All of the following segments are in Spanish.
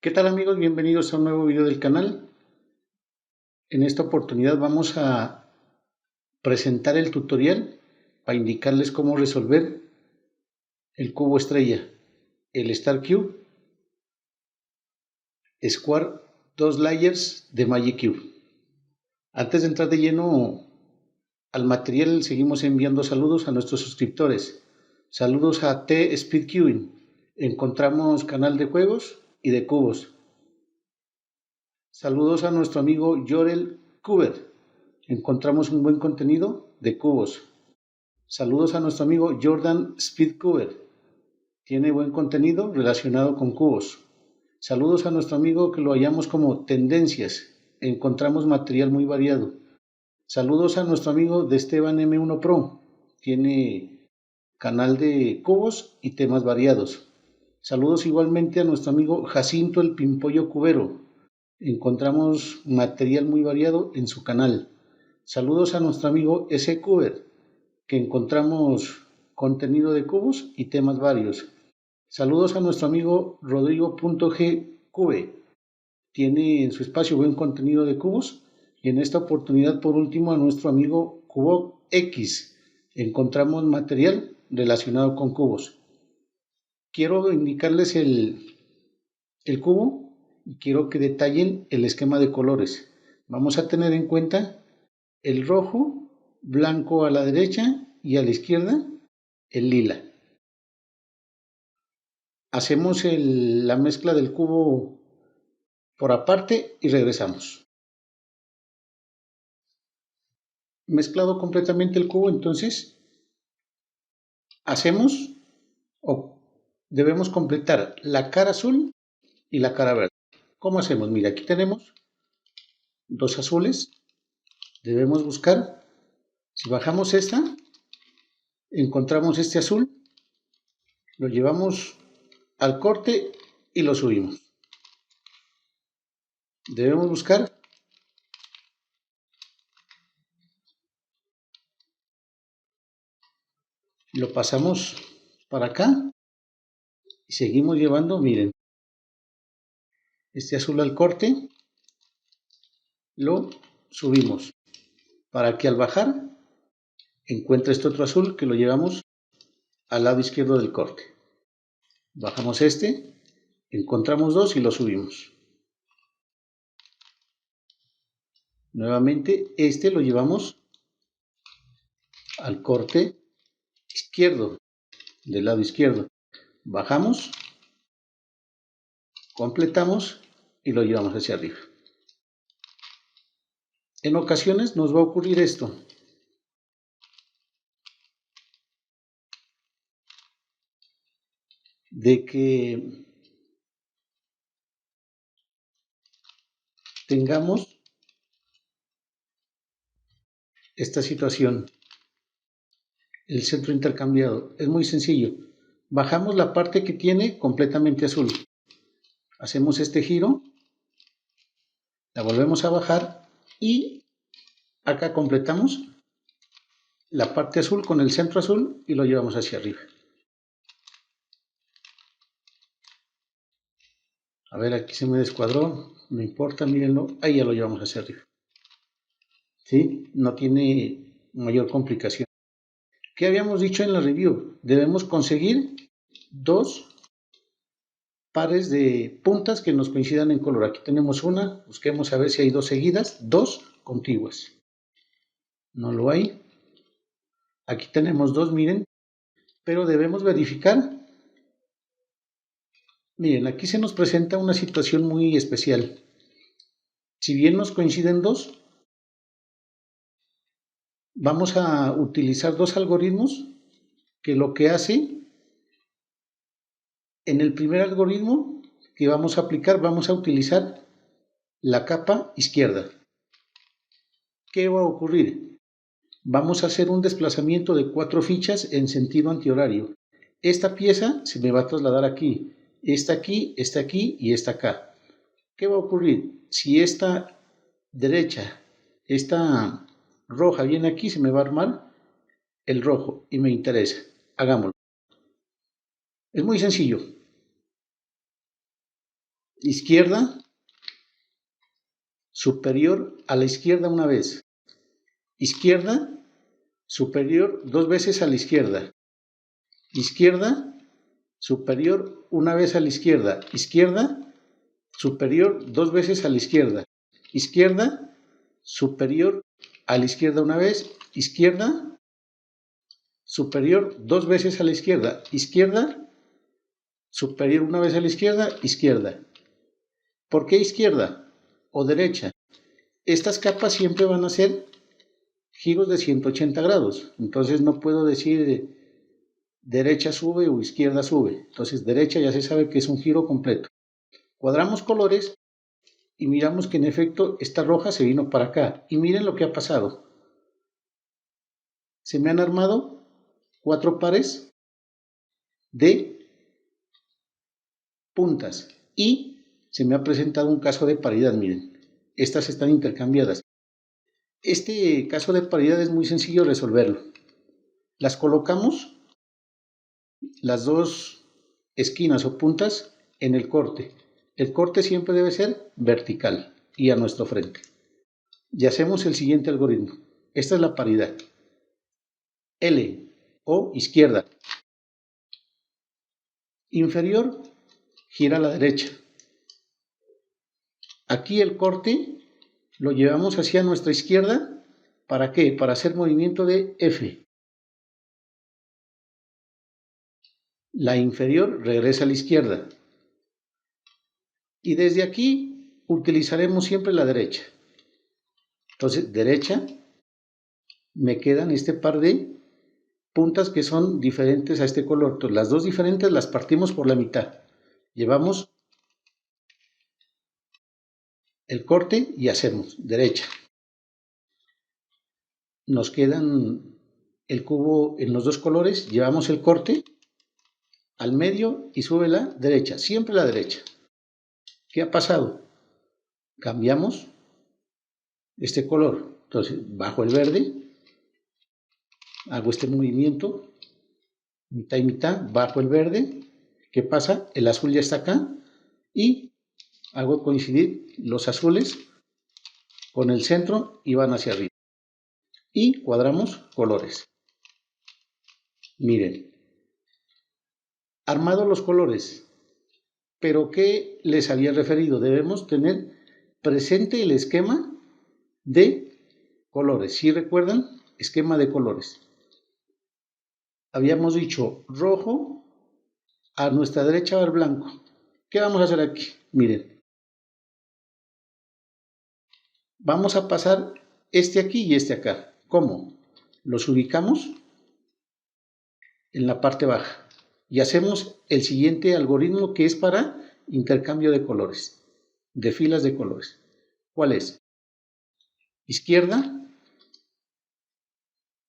¿Qué tal amigos? Bienvenidos a un nuevo video del canal. En esta oportunidad vamos a presentar el tutorial para indicarles cómo resolver el cubo estrella, el Star Cube Square 2 Layers de Magic Cube. Antes de entrar de lleno al material, seguimos enviando saludos a nuestros suscriptores. Saludos a T Speed Cubing. Encontramos canal de juegos y de cubos. Saludos a nuestro amigo Jorel Cuber. Encontramos un buen contenido de cubos. Saludos a nuestro amigo Jordan Speed Cuber. Tiene buen contenido relacionado con cubos. Saludos a nuestro amigo que lo hallamos como Tendencias. Encontramos material muy variado. Saludos a nuestro amigo de Esteban M1 Pro. Tiene canal de cubos y temas variados. Saludos igualmente a nuestro amigo Jacinto el Pimpollo Cubero. Encontramos material muy variado en su canal. Saludos a nuestro amigo S. Cuber, que encontramos contenido de cubos y temas varios. Saludos a nuestro amigo Rodrigo.g Cube. Tiene en su espacio buen contenido de cubos. Y en esta oportunidad, por último, a nuestro amigo Cubo X. Encontramos material relacionado con cubos. Quiero indicarles el cubo y quiero que detallen el esquema de colores. Vamos a tener en cuenta el rojo, blanco a la derecha y a la izquierda el lila. Hacemos la mezcla del cubo por aparte y regresamos. Mezclado completamente el cubo, entonces hacemos o debemos completar la cara azul y la cara verde. ¿Cómo hacemos? Mira, aquí tenemos dos azules. Debemos buscar, si bajamos esta, encontramos este azul, lo llevamos al corte y lo subimos. Debemos buscar lo pasamos para acá y seguimos llevando, miren, este azul al corte, lo subimos para que al bajar encuentre este otro azul que lo llevamos al lado izquierdo del corte. Bajamos este, encontramos dos y lo subimos. Nuevamente este lo llevamos al corte izquierdo, del lado izquierdo. Bajamos, completamos y lo llevamos hacia arriba. En ocasiones nos va a ocurrir esto. De que tengamos esta situación, el centro intercambiado. Es muy sencillo. Bajamos la parte que tiene completamente azul. Hacemos este giro, la volvemos a bajar y acá completamos la parte azul con el centro azul y lo llevamos hacia arriba. A ver, aquí se me descuadró, no importa, mírenlo, ahí ya lo llevamos hacia arriba. ¿Sí? No tiene mayor complicación. ¿Qué habíamos dicho en la review? Debemos conseguir dos pares de puntas que nos coincidan en color. Aquí tenemos una, busquemos a ver si hay dos seguidas, dos contiguas. No lo hay. Aquí tenemos dos, miren, pero debemos verificar. Miren, aquí se nos presenta una situación muy especial. Si bien nos coinciden dos, vamos a utilizar dos algoritmos que lo que hace, en el primer algoritmo que vamos a aplicar, vamos a utilizar la capa izquierda. ¿Qué va a ocurrir? Vamos a hacer un desplazamiento de 4 fichas en sentido antihorario. Esta pieza se me va a trasladar aquí, esta aquí y esta acá. ¿Qué va a ocurrir? Si esta derecha, esta roja viene aquí, se me va a armar el rojo y me interesa. Hagámoslo. Es muy sencillo. izquierda, superior a la izquierda una vez, izquierda, superior dos veces a la izquierda, izquierda, superior una vez a la izquierda, izquierda, superior dos veces a la izquierda, izquierda, superior a la izquierda una vez, izquierda, superior dos veces a la izquierda, izquierda, superior una vez a la izquierda, izquierda. ¿Por qué izquierda o derecha? Estas capas siempre van a ser giros de 180 grados, entonces no puedo decir derecha sube o izquierda sube, entonces derecha ya se sabe que es un giro completo. Cuadramos colores y miramos que en efecto esta roja se vino para acá, y miren lo que ha pasado. Se me han armado 4 pares de puntas y se me ha presentado un caso de paridad, miren, estas están intercambiadas. Este caso de paridad es muy sencillo resolverlo. Las colocamos, las dos esquinas o puntas, en el corte. El corte siempre debe ser vertical y a nuestro frente. Y hacemos el siguiente algoritmo. Esta es la paridad. L o izquierda. Inferior, gira a la derecha. Aquí el corte lo llevamos hacia nuestra izquierda. ¿Para qué? Para hacer movimiento de F. La inferior regresa a la izquierda. Y desde aquí utilizaremos siempre la derecha. Entonces, derecha, me quedan este par de puntas que son diferentes a este color. Entonces, las dos diferentes las partimos por la mitad. Llevamos el corte y hacemos derecha. Nos quedan el cubo en los dos colores, llevamos el corte al medio y sube la derecha, siempre la derecha. ¿Qué ha pasado? Cambiamos este color, entonces bajo el verde, hago este movimiento, mitad y mitad, bajo el verde. ¿Qué pasa? El azul ya está acá y hago coincidir los azules con el centro y van hacia arriba. Y cuadramos colores. Miren, armados los colores, pero ¿qué les había referido? Debemos tener presente el esquema de colores. ¿Sí recuerdan? Esquema de colores. Habíamos dicho rojo, a nuestra derecha va el blanco. ¿Qué vamos a hacer aquí? Miren, vamos a pasar este aquí y este acá. ¿Cómo? Los ubicamos en la parte baja y hacemos el siguiente algoritmo que es para intercambio de colores, de filas de colores. ¿Cuál es? Izquierda,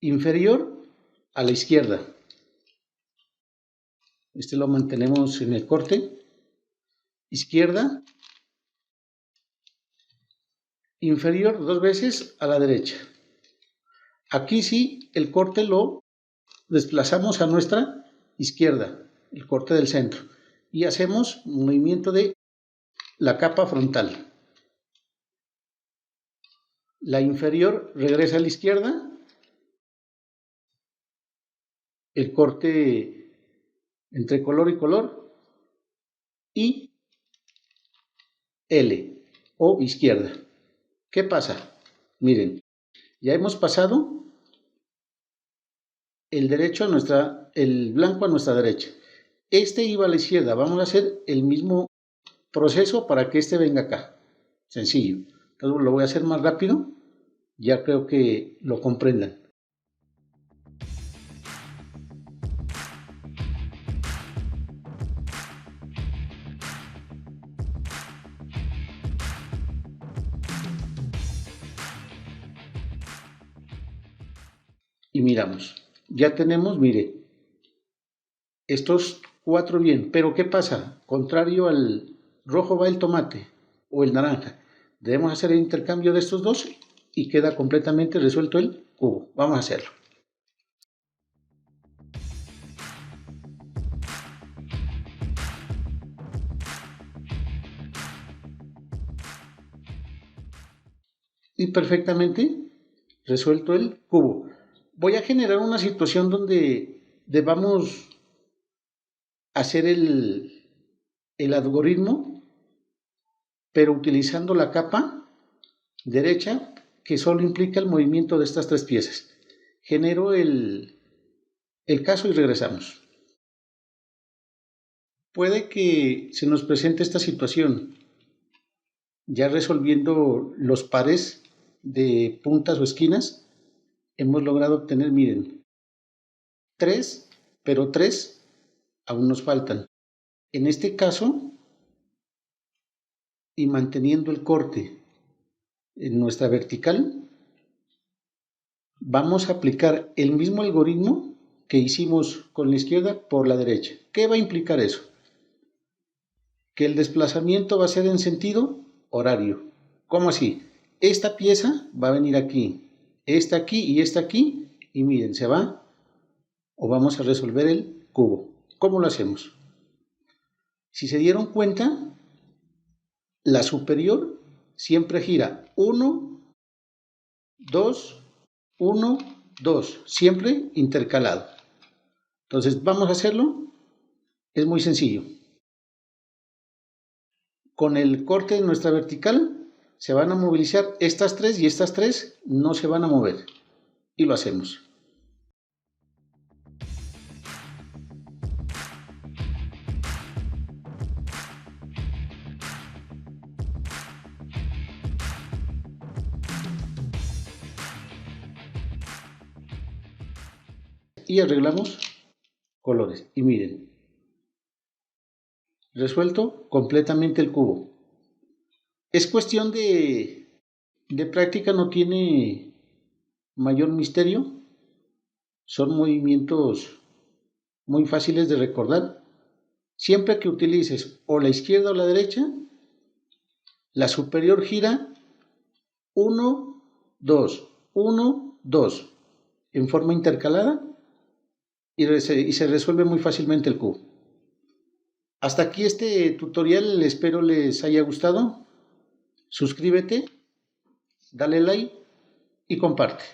inferior a la izquierda. Este lo mantenemos en el corte. Izquierda, inferior dos veces a la derecha. Aquí sí, el corte lo desplazamos a nuestra izquierda, el corte del centro, y hacemos un movimiento de la capa frontal. La inferior regresa a la izquierda, el corte entre color y color, y L o izquierda. ¿Qué pasa? Miren, ya hemos pasado el blanco a nuestra derecha. Este iba a la izquierda. Vamos a hacer el mismo proceso para que este venga acá. Sencillo. Entonces lo voy a hacer más rápido. Ya creo que lo comprendan. Y miramos. Ya tenemos, mire, estos 4 bien. Pero ¿qué pasa? Contrario al rojo va el tomate o el naranja. Debemos hacer el intercambio de estos dos y queda completamente resuelto el cubo. Vamos a hacerlo. y perfectamente resuelto el cubo. Voy a generar una situación donde debamos hacer el algoritmo, pero utilizando la capa derecha, que solo implica el movimiento de estas tres piezas. Genero el caso y regresamos. Puede que se nos presente esta situación, ya resolviendo los pares de puntas o esquinas, hemos logrado obtener, miren, 3, pero 3 aún nos faltan. En este caso, y manteniendo el corte en nuestra vertical, vamos a aplicar el mismo algoritmo que hicimos con la izquierda por la derecha. ¿Qué va a implicar eso? Que el desplazamiento va a ser en sentido horario. ¿Cómo así? Esta pieza va a venir aquí, esta aquí y esta aquí, y miren, se va, o vamos a resolver el cubo. ¿Cómo lo hacemos? Si se dieron cuenta, la superior siempre gira 1, 2, 1, 2, siempre intercalado. Entonces, vamos a hacerlo. Es muy sencillo. Con el corte de nuestra vertical se van a movilizar estas tres y estas tres no se van a mover. Y lo hacemos. Y arreglamos colores. Y miren, resuelto completamente el cubo. Es cuestión de práctica, no tiene mayor misterio. Son movimientos muy fáciles de recordar. Siempre que utilices o la izquierda o la derecha, la superior gira 1, 2, 1, 2 en forma intercalada y se resuelve muy fácilmente el cubo. Hasta aquí este tutorial, espero les haya gustado. Suscríbete, dale like y comparte.